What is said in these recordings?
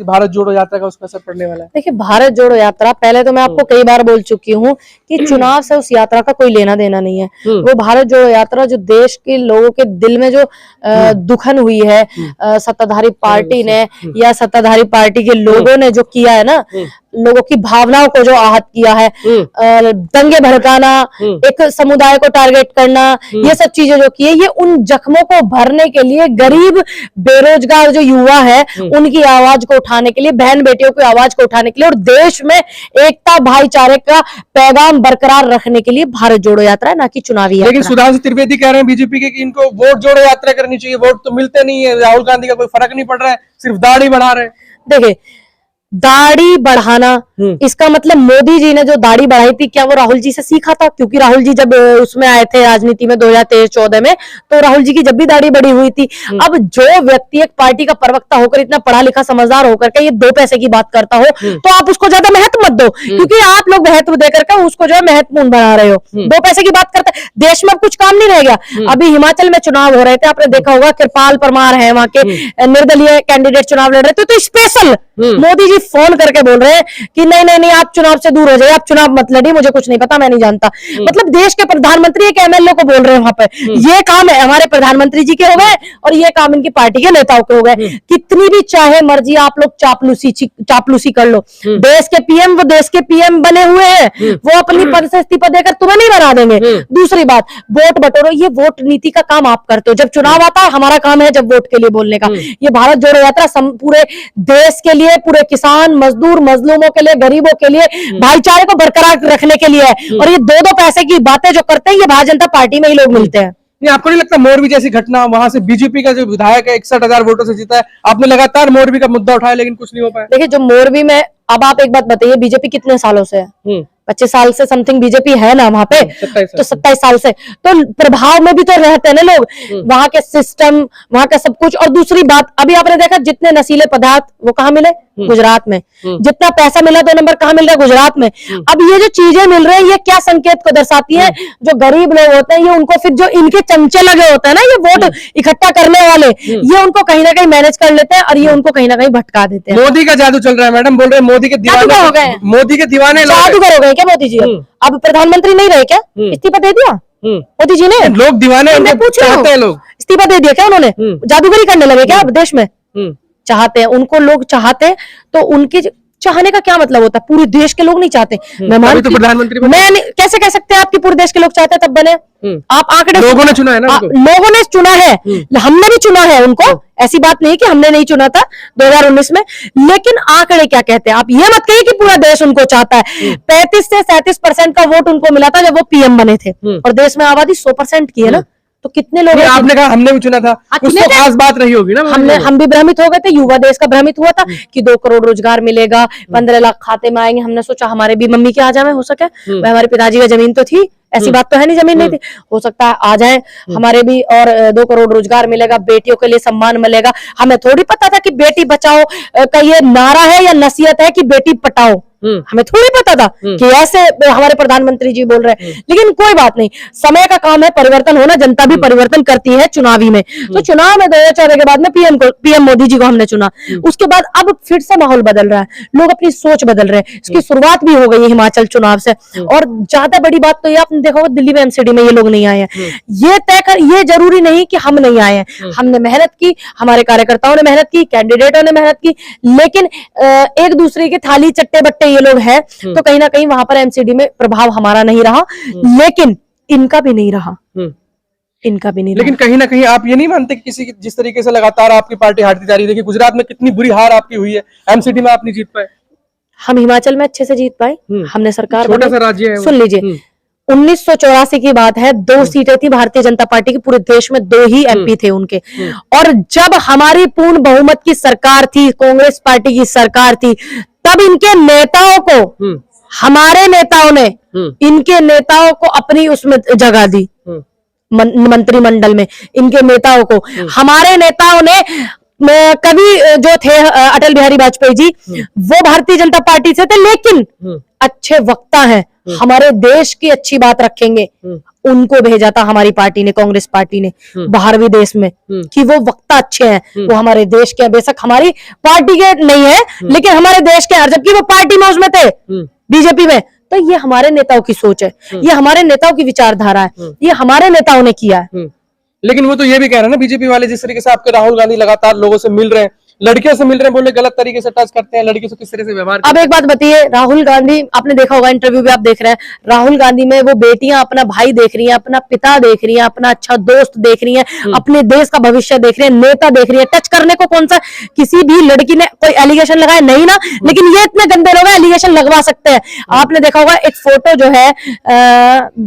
भारत जोड़ो यात्रा का उसका असर पड़ने वाला है? देखिए, भारत जोड़ो यात्रा, पहले तो मैं आपको कई बार बोल चुकी हूँ कि चुनाव से उस यात्रा का कोई लेना देना नहीं है। वो भारत जोड़ो यात्रा जो देश के लोगों के दिल में जो दुखन हुई है सत्ताधारी पार्टी ने या सत्ताधारी पार्टी के लोगों ने जो किया है ना, लोगों की भावनाओं को जो आहत किया है, दंगे भड़काना, एक समुदाय को टारगेट करना, ये सब चीजें जो की है, ये उन जख्मों को भरने के लिए, गरीब बेरोजगार जो युवा है उनकी आवाज को उठाने के लिए, बहन बेटियों की आवाज को उठाने के लिए और देश में एकता भाईचारे का पैगाम बरकरार रखने के लिए भारत जोड़ो यात्रा है, ना कि चुनावी यात्रा। लेकिन सुधांशु त्रिवेदी कह रहे हैं बीजेपी के कि इनको वोट जोड़ो यात्रा करनी चाहिए, वोट तो मिलते नहीं है, राहुल गांधी का कोई फर्क नहीं पड़ रहा है, सिर्फ दाढ़ी बढ़ा रहे हैं। देखिए, दाढ़ी बढ़ाना, इसका मतलब मोदी जी ने जो दाढ़ी बढ़ाई थी, क्या वो राहुल जी से सीखा था? क्योंकि राहुल जी जब उसमें आए थे राजनीति में 2013-14 में, तो राहुल जी की जब भी दाढ़ी बढ़ी हुई थी। अब जो व्यक्ति एक पार्टी का प्रवक्ता होकर, इतना पढ़ा लिखा समझदार होकर के ये 2 पैसे की बात करता हो, तो आप उसको ज्यादा महत्व मत दो, क्योंकि आप लोग महत्व देकर के उसको जो है महत्वपूर्ण बना रहे हो। 2 पैसे की बात करते, देश में अब कुछ काम नहीं रह गया। अभी हिमाचल में चुनाव हो रहे थे, आपने देखा होगा, कृपाल परमार है वहां के निर्दलीय कैंडिडेट चुनाव लड़ रहे थे, तो स्पेशल मोदी जी फोन करके बोल रहे हैं कि नहीं नहीं नहीं, आप चुनाव से दूर हो जाइए, आप चुनाव मत लड़िए, मुझे कुछ नहीं पता, मैं नहीं जानता। मतलब देश के प्रधानमंत्री एक एमएलए को बोल रहे हैं वहां पे, ये काम है हमारे प्रधानमंत्री जी के हो गए और ये काम इनकी पार्टी के नेताओं के हो गए। कितनी भी चाहे मर्जी आप लोग चापलूसी कर लो, देश के पीएम, वो देश के पीएम बने हुए हैं, वो अपनी पद से इस्तीफा देकर तुम्हें नहीं बना देंगे। दूसरी बात, वोट बटोरो, ये वोट नीति का काम आप करते हो। जब चुनाव आता है, हमारा काम है जब वोट के लिए बोलने का। ये भारत जोड़ो यात्रा पूरे देश के लिए, पूरे किसान, मजदूर, मजलूमों के लिए, गरीबों के लिए, भाईचारे को बरकरार रखने के लिए है। और ये 2-2 पैसे की बातें जो करते हैं, ये भारतीय जनता पार्टी में ही लोग मिलते हैं। नहीं, आपको नहीं लगता मोरबी जैसी घटना, वहां से बीजेपी का जो विधायक है 61,000 वोटों से जीता है, आपने लगातार मोरबी का मुद्दा उठाया लेकिन कुछ नहीं हो पाया? देखिए, जो मोरबी में, अब आप एक बात बताइए, बीजेपी कितने सालों से है? 25 साल से समथिंग बीजेपी है ना वहां पे, तो 27 साल से तो प्रभाव में भी तो रहते हैं ना लोग, वहां के सिस्टम, वहां का सब कुछ। और दूसरी बात, अभी आपने देखा जितने नशीले पदार्थ वो कहाँ मिले? गुजरात में। जितना पैसा मिला 2 नंबर कहाँ मिल रहा है? गुजरात में। अब ये जो चीजें मिल रही है, ये क्या संकेत को दर्शाती है? जो गरीब लोग होते हैं, ये उनको फिर जो इनके चमचे लगे होते हैं ना, ये वोट इकट्ठा करने वाले, ये उनको कहीं ना कहीं मैनेज कर लेते हैं और ये उनको कहीं ना कहीं भटका देते हैं। मोदी का जादू चल रहा है मैडम, बोल रहे हैं मोदी के दीवाने हो गए, मोदी के दीवाने जादूगर हो गए क्या मोदी जी? अब प्रधानमंत्री नहीं रहे क्या? इस्तीफा दे दिया मोदी जी ने? लोग दीवाने चाहते हैं, लोग इस्तीफा दे दिया क्या उन्होंने? जादूगरी करने लगे क्या अब देश में? चाहते हैं उनको लोग, चाहते तो उनके चाहने का क्या मतलब होता है? पूरे देश के लोग नहीं चाहते। मैं मानती, तो प्रधानमंत्री मैं कैसे कह सकते हैं आपकी पूरे देश के लोग चाहते तब बने? आप आंकड़े, लोगों ने चुना है ना, लोगों ने चुना है, हमने भी चुना है उनको, ऐसी बात नहीं कि हमने नहीं चुना था 2019 में, लेकिन आंकड़े क्या कहते हैं? आप ये मत कहिए कि पूरा देश उनको चाहता है। 35 से 37% का वोट उनको मिला था जब वो पीएम बने थे, और देश में आबादी 100% की है ना, तो कितने लोग? आपने कहा हमने भी चुना था, कुछ तो खास बात रही होगी ना। हम भी भ्रमित हो गए थे, युवा देश का भ्रमित हुआ था कि 2 करोड़ रोजगार मिलेगा, 15 लाख खाते में आएंगे। हमने सोचा हमारे भी मम्मी के आ जाए, हो सके हमारे पिताजी का जमीन तो थी, ऐसी बात तो है नहीं जमीन नहीं थी, हो सकता है आ जाए हमारे भी, और 2 करोड़ रोजगार मिलेगा, बेटियों के लिए सम्मान मिलेगा। हमें थोड़ी पता था कि बेटी बचाओ का ये नारा है या नसीहत है कि बेटी पटाओ, हमें थोड़ी पता था कि ऐसे हमारे प्रधानमंत्री जी बोल रहे हैं। लेकिन कोई बात नहीं, समय का काम है, परिवर्तन होना, जनता भी परिवर्तन करती है चुनावी में। तो चुनाव में 2014 के बाद में पीएम मोदी जी को हमने चुना। उसके बाद अब फिर से माहौल बदल रहा है, लोग अपनी सोच बदल रहे हैं। इसकी शुरुआत भी हो गई है हिमाचल चुनाव से। और ज्यादा बड़ी बात तो ये आपने देखा होगा, दिल्ली में एमसीडी में ये लोग नहीं आए हैं। ये तय कर, ये जरूरी नहीं कि हम नहीं आए हैं, हमने मेहनत की, हमारे कार्यकर्ताओं ने मेहनत की, कैंडिडेटों ने मेहनत की, लेकिन एक दूसरे के थाली चट्टे बट्टे ये लोग हैं, तो कहीं ना कहीं वहां पर एमसीडी में प्रभाव हमारा नहीं रहा, लेकिन इनका भी नहीं रहा, इनका भी नहीं। लेकिन कहीं ना कहीं आप ये नहीं मानते कि किसी जिस तरीके से लगातार आपकी पार्टी हारती जा रही है? देखिए गुजरात में कितनी बुरी हार आपकी हुई है, एमसीडी में आप नहीं जीत पाए। हम हिमाचल में अच्छे से जीत पाए, हमने सरकार, छोटा सा राज्य है, सुन लीजिए, 1984 की बात है, 2 सीटें थी भारतीय जनता पार्टी की, पूरे देश में 2 ही एमपी थे उनके। और जब हमारी पूर्ण बहुमत की सरकार थी, कांग्रेस पार्टी की सरकार थी, तब इनके नेताओं को, हमारे नेताओं ने इनके नेताओं को अपनी उसमें जगह दी, मंत्रिमंडल में इनके नेताओं को। हमारे नेताओं ने, कभी जो थे अटल बिहारी वाजपेयी जी, वो भारतीय जनता पार्टी से थे, लेकिन अच्छे वक्ता हैं, हमारे देश की अच्छी बात रखेंगे, उनको भेजा था हमारी पार्टी ने, कांग्रेस पार्टी ने बाहरवी देश में, कि वो वक्ता अच्छे हैं, वो हमारे देश के हैं, बेशक हमारी पार्टी के नहीं है लेकिन हमारे देश के हैं, जबकि वो पार्टी में उसमें थे, बीजेपी में। तो ये हमारे नेताओं की सोच है, ये हमारे नेताओं की विचारधारा है, ये हमारे नेताओं ने किया है। लेकिन वो तो ये भी कह रहे हैं ना बीजेपी वाले, जिस तरीके से आपके राहुल गांधी लगातार लोगों से मिल रहे हैं, लड़कियों से मिल रहे हैं, बोले गलत तरीके से टच करते हैं, लड़कियों से किस तरह से व्यवहार। अब एक बात बताइए, राहुल गांधी, आपने देखा होगा इंटरव्यू भी आप देख रहे हैं, राहुल गांधी में वो बेटियां अपना भाई देख रही हैं, अपना पिता देख रही हैं, अपना अच्छा दोस्त देख रही हैं, अपने देश का भविष्य देख रही हैं, नेता देख रही हैं। टच करने को कौन सा किसी भी लड़की ने कोई एलिगेशन लगाया नहीं ना, लेकिन ये इतने गंदे लोग एलिगेशन लगवा सकते हैं। आपने देखा होगा एक फोटो जो है,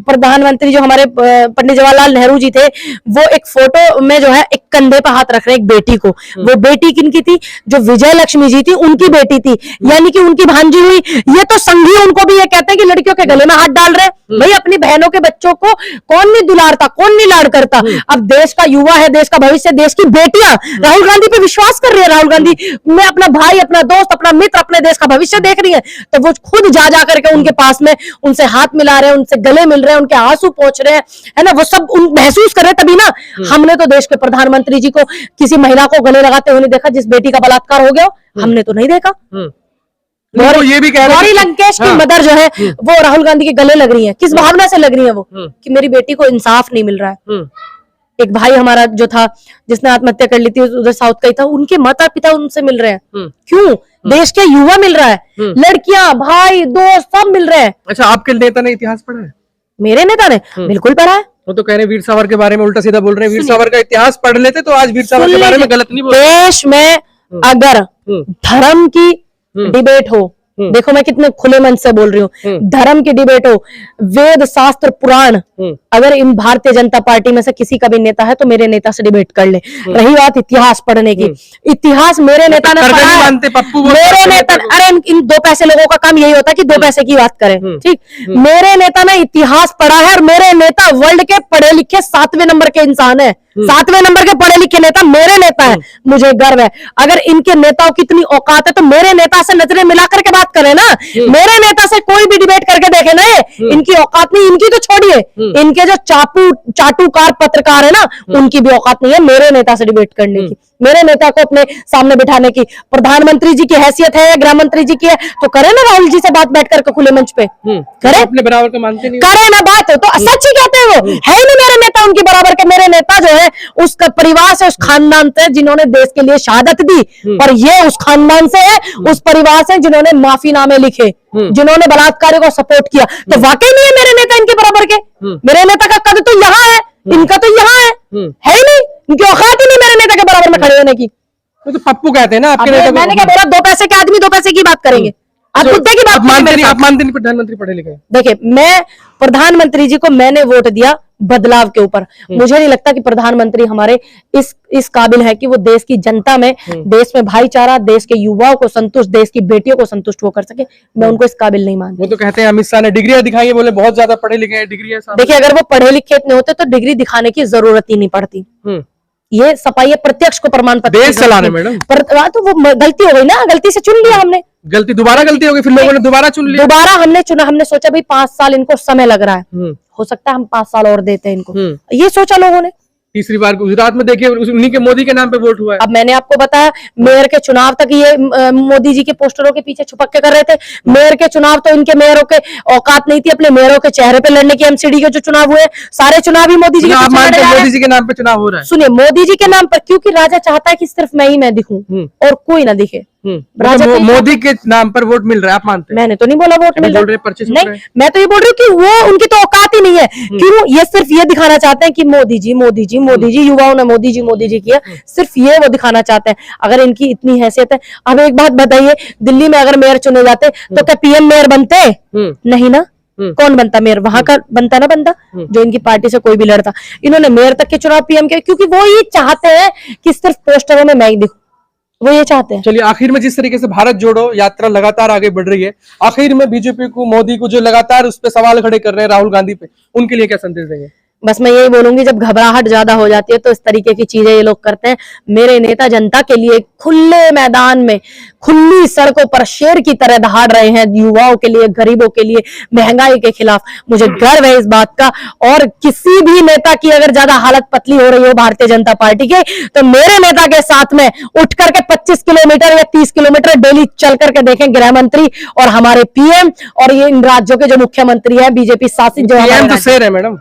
प्रधानमंत्री जो हमारे पंडित जवाहरलाल नेहरू जी थे, वो एक फोटो में जो है एक कंधे पर हाथ रख रहे एक बेटी को, वो बेटी किनकी थी? जो विजय लक्ष्मी जी थी उनकी बेटी थी, यानी कि उनकी भांजी हुई। ये तो संघी उनको भी ये कहते हैं कि लड़कियों के गले में हाथ डाल रहे हैं। भाई अपनी बहनों के बच्चों को कौन नहीं दुलारता, कौन नहीं लाड़ करता। अब देश का युवा है, देश का भविष्य, देश की बेटियां राहुल गांधी पे विश्वास कर रही है, राहुल गांधी में अपना भाई, अपना दोस्त, अपना मित्र, अपने देश का भविष्य देख रही है, तो वो खुद जा करके उनके पास में उनसे हाथ मिला रहे हैं, उनसे गले मिल रहे हैं, उनके आंसू पोंछ रहे हैं, है ना, वो सब उन महसूस कर रहे हैं। तभी ना हमने तो देश के प्रधानमंत्री जी को किसी महिला को गले लगाते हुए नहीं देखा। जिस बेटी का बलात्कार हो गया हमने तो नहीं देखा। वो ये भी कह रहे गौरी लंकेश की मदर जो है वो राहुल गांधी के गले लग रही है। किस भावना से लग रही है वो? कि मेरी बेटी को इंसाफ नहीं मिल रहा है। एक भाई हमारा जो था जिसने आत्महत्या कर ली थी, उधर साउथ का ही था, उनके माता पिता उनसे मिल रहे हैं। क्यों? देश के युवा मिल रहा है, लड़कियां, भाई, दोस्त सब मिल रहे हैं। अच्छा, आपके नेता ने इतिहास पढ़ा है? मेरे नेता ने बिल्कुल पढ़ा है। वो तो कह रहे हैं वीर सावरकर के बारे में उल्टा सीधा बोल रहे हैं। वीर सावरकर का इतिहास पढ़ लेते तो आज वीर सावरकर के बारे में गलत नहीं बोल। देश में अगर धर्म की डिबेट हो, देखो मैं कितने खुले मन से बोल रही हूँ, धर्म की डिबेट हो, वेद शास्त्र पुराण, अगर इन भारतीय जनता पार्टी में से किसी का भी नेता है तो मेरे नेता से डिबेट कर ले। रही बात इतिहास पढ़ने की, इतिहास मेरे नेता ने पढ़ा है। मेरे नेता, अरे इन दो पैसे लोगों का काम यही होता है कि दो पैसे की बात करें, ठीक। मेरे नेता ने इतिहास पढ़ा है और मेरे नेता वर्ल्ड के पढ़े लिखे 7वें नंबर के इंसान है। 7वें नंबर के पढ़े लिखे नेता मेरे नेता है, मुझे गर्व है। अगर इनके नेताओं की इतनी औकात है तो मेरे नेता से नजरें मिलाकर के बात करें ना। मेरे नेता से कोई भी डिबेट करके देखे ना, इनकी औकात नहीं, इनकी तो छोड़िए, इनके जो चाटुकार पत्रकार है ना, उनकी भी औकात नहीं है मेरे नेता से डिबेट करने की, मेरे नेता को अपने सामने बिठाने की। प्रधानमंत्री जी की हैसियत है या गृह मंत्री जी की है तो करे ना राहुल जी से बात बैठ करके खुले मंच पे, करे अपने बराबर का मानते नहीं, करे ना बात, तो सच ही कहते हैं। वो है ही नहीं मेरे नेता उनके बराबर के। मेरे नेता जो है उसका परिवार से, उस खानदान से जिन्होंने देश के लिए शहादत दी, और ये उस खानदान से है, उस परिवार से जिन्होंने माफीनामे लिखे, जिन्होंने बलात्कारियों को सपोर्ट किया। तो वाकई नहीं है मेरे नेता इनके बराबर के। मेरे नेता का कद तो यहाँ है, इनका तो यहाँ है ही नहीं। इनकी औकात ही नहीं मेरे नेता के बराबर में खड़े होने की। तो पप्पू कहते हैं ना आपके नेता को। मैंने क्या बोला? दो पैसे के आदमी दो पैसे की बात करेंगे, आप कुत्ते की बात मानते नहीं। प्रधानमंत्री पढ़े लिखे? देखिए, मैं प्रधानमंत्री जी को मैंने वोट दिया बदलाव के ऊपर। मुझे नहीं लगता कि प्रधानमंत्री हमारे इस काबिल है कि वो देश की जनता में, देश में भाईचारा, देश के युवाओं को संतुष्ट, देश की बेटियों को संतुष्ट वो कर सके। मैं उनको इस काबिल नहीं मानती। वो तो कहते हैं अमित शाह ने डिग्रियां दिखाई है, बोले बहुत ज्यादा पढ़े लिखे हैं, डिग्रियां। देखिए, अगर वो पढ़े लिखे इतने होते तो डिग्री दिखाने की जरूरत ही नहीं पड़ती। ये सफाई प्रत्यक्ष को प्रमाण पत्र देश चलाने मैडम, तो वो गलती हो गई ना, गलती से चुन लिया हमने। दोबारा गलती हो गई, फिर लोगों ने दोबारा चुन लिया। दोबारा हमने चुना, हमने सोचा भाई 5 साल इनको समय लग रहा है, हो सकता है हम 5 साल और देते हैं इनको, ये सोचा लोगों ने। तीसरी बार गुजरात में देखिए उन्हीं के मोदी के नाम पे वोट हुआ है। अब मैंने आपको बताया, मेयर के चुनाव तक ये मोदी जी के पोस्टरों के पीछे छुपक के कर रहे थे। मेयर के चुनाव तो इनके मेयरों के औकात नहीं थी अपने मेयरों के चेहरे पे लड़ने की। एमसीडी के जो चुनाव हुए सारे चुनाव ही मोदी जी के मोदी जी के नाम पे चुनाव हो रहा है। सुनिए, मोदी जी के नाम पर, क्योंकि राजा चाहता है कि सिर्फ मैं दिखूं और कोई ना दिखे। मोदी के नाम पर वोट मिल रहा है, आप मानते हैं? मैंने तो नहीं बोला वोट मिल रहा है, नहीं, मैं तो ये बोल रही हूँ कि वो उनकी तो औकात ही नहीं है। क्यों? ये सिर्फ ये दिखाना चाहते हैं कि मोदी जी मोदी जी मोदी जी, युवाओं ने मोदी जी किया, सिर्फ ये वो दिखाना चाहते हैं। अगर इनकी इतनी हैसियत है, अब एक बात बताइए, दिल्ली में अगर मेयर चुने जाते तो क्या पीएम मेयर बनते? नहीं ना। कौन बनता मेयर? वहां का बनता ना बंदा जो इनकी पार्टी से कोई भी लड़ता। इन्होंने मेयर तक के चुनाव पीएम के, क्योंकि वो ये चाहते हैं कि सिर्फ पोस्टरों में मैं ही दिखूं, वो ये चाहते हैं। चलिए, आखिर में जिस तरीके से भारत जोड़ो यात्रा लगातार आगे बढ़ रही है, आखिर में बीजेपी को, मोदी को जो लगातार उस पर सवाल खड़े कर रहे हैं राहुल गांधी पे, उनके लिए क्या संदेश देंगे? बस मैं यही बोलूंगी, जब घबराहट ज्यादा हो जाती है तो इस तरीके की चीजें ये लोग करते हैं। मेरे नेता जनता के लिए खुले मैदान में, खुली सड़कों पर शेर की तरह दहाड़ रहे हैं, युवाओं के लिए, गरीबों के लिए, महंगाई के खिलाफ। मुझे गर्व है इस बात का। और किसी भी नेता की अगर ज्यादा हालत पतली हो रही हो भारतीय जनता पार्टी के, तो मेरे नेता के साथ में उठ करके 25 किलोमीटर या 30 किलोमीटर डेली चल करके देखें गृह मंत्री और हमारे पीएम और ये इन राज्यों के जो मुख्यमंत्री है बीजेपी शासित, जो पीएम तो शेर है मैडम,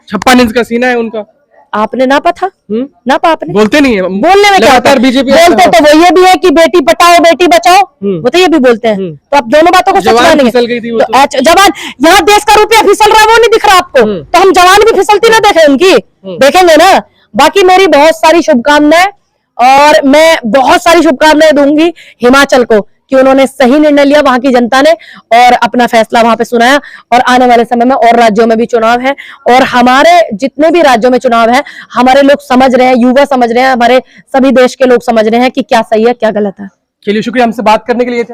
56 इंच का सीना है उनका। आपने नापा था? नापा आपने? बोलते नहीं है, बोलने में क्या होता है? बीजेपी बोलते तो वो ये भी है कि बेटी पढ़ाओ बेटी बचाओ, वो तो ये भी बोलते हैं। तो आप दोनों बातों को सच मानेंगे? तो जवान, यहाँ देश का रुपया फिसल रहा है वो नहीं दिख रहा आपको, तो हम जवान भी फिसलती ना देखें उनकी? देखेंगे ना। बाकी मेरी बहुत सारी शुभकामनाएं, और मैं बहुत सारी शुभकामनाएं दूंगी हिमाचल को कि उन्होंने सही निर्णय लिया, वहां की जनता ने, और अपना फैसला वहां पे सुनाया। और आने वाले समय में और राज्यों में भी चुनाव है, और हमारे जितने भी राज्यों में चुनाव है, हमारे लोग समझ रहे हैं, युवा समझ रहे हैं, हमारे सभी देश के लोग समझ रहे हैं कि क्या सही है क्या गलत है। चलिए, शुक्रिया हमसे बात करने के लिए।